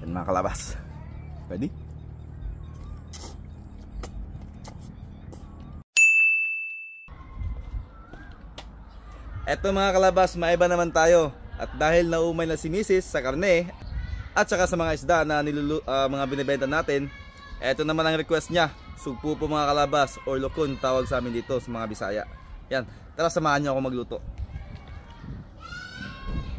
Yan mga kalabas. Pwede? Eto mga kalabas, maiba naman tayo. At dahil naumay na si Mrs. sa karne at saka sa mga isda na mga binibenta natin, eto naman ang request niya. Sugpo po mga kalabas, or lokon tawag sa amin dito sa mga Bisaya. Yan, tara samahan niyo ako magluto.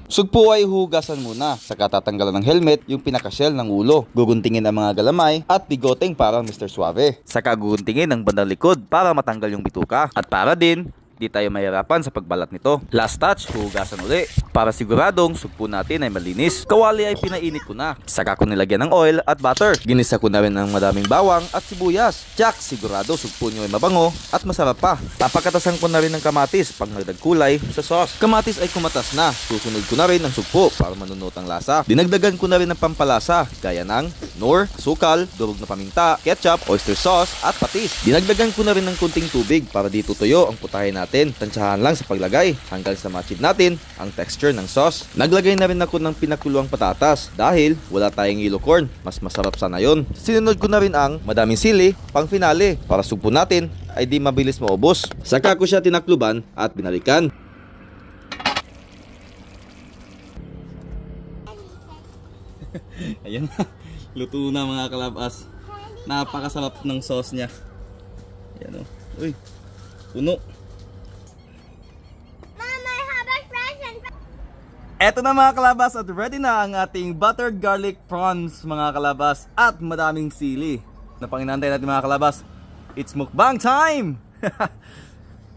Sugpo ay hugasan muna, saka tatanggalan ng helmet yung pinaka-shell ng ulo. Guguntingin ang mga galamay at bigoteng parang Mr. Suave. Saka guguntingin ang bandang likod para matanggal yung bituka. At para din, di tayo mahirapan sa pagbalat nito. Last touch, hugasan uli. Para siguradong sugpo natin ay malinis. Kawali ay pinainit ko na. Saka ko nilagyan ng oil at butter. Ginisa ko na rin ng madaming bawang at sibuyas. Tsak, sigurado sugpo nyo ay mabango at masarap pa. Papakatasan ko na rin ng kamatis pang nagdag kulay sa sauce. Kamatis ay kumatas na. Susunod ko na rin ang sugpo para manunot ang lasa. Dinagdagan ko na rin ng pampalasa gaya ng nor, asukal, durog na paminta, ketchup, oyster sauce at patis. Dinagdagan ko na rin ng kunting tubig para di tutuyo ang putahe natin. Tansyahan lang sa paglagay hanggang sa ma-achieve natin ang texture ng sauce. Naglagay na rin ako ng pinakuluang patatas dahil wala tayong yellow corn. Mas masarap sana yun. Sinunod ko na rin ang madaming sili pang finale para sugpo natin ay di mabilis maubos. Saka ko siya tinakluban at binalikan. Ayan na. Luto na mga kalabas. Napakasarap ng sauce niya. Ayan o. Uy, puno. Eto na mga kalabas at ready na ang ating buttered garlic prawns mga kalabas at madaming sili. Napanginantay natin mga kalabas. It's mukbang time!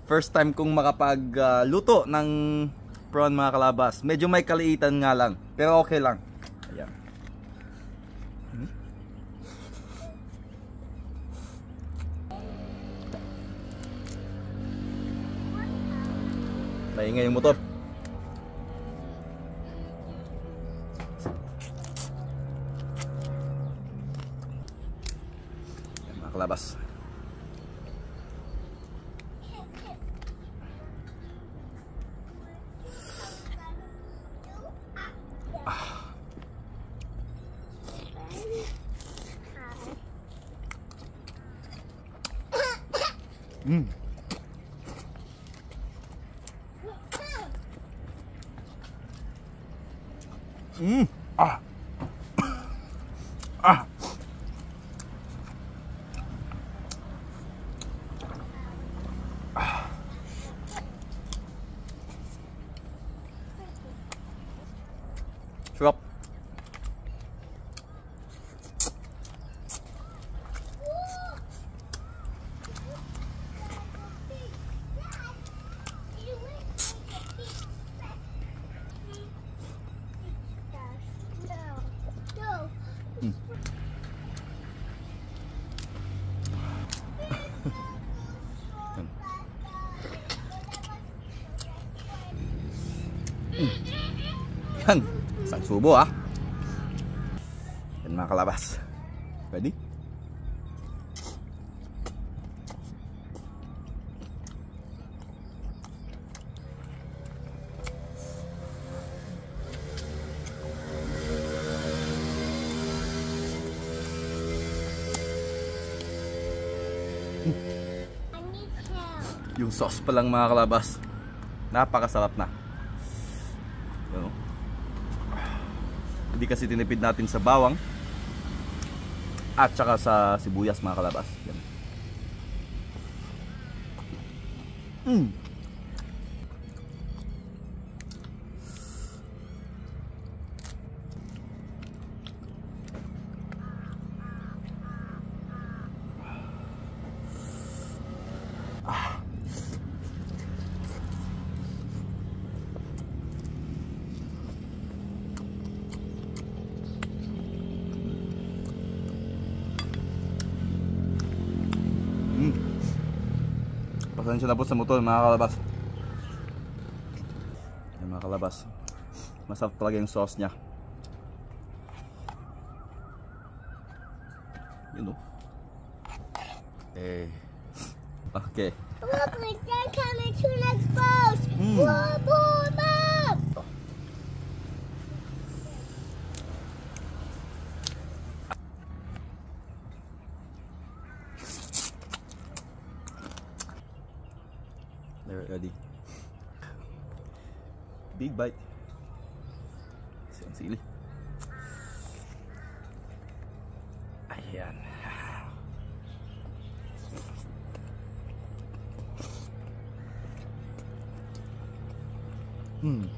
First time kong makapagluto ng prawn mga kalabas. Medyo may kaliitan nga lang pero okay lang. Ayan. Maingay yung motor. Labas. Sarap. Yan. Isang subo ah. Yan mga kalabas. Pwede? Yung sauce pa lang mga kalabas. Napakasarap na. Ano? Hindi kasi tinipid natin sa bawang at saka sa sibuyas mga kalabas. Yan. Pasensya na po sa motor mga kalabas. Yan mga kalabas. Masarap talaga yung sauce niya. You know. Okay. Look, my dad coming to next post. Mom! Ready? Big bite. Isang sili. Ayan. Hmm.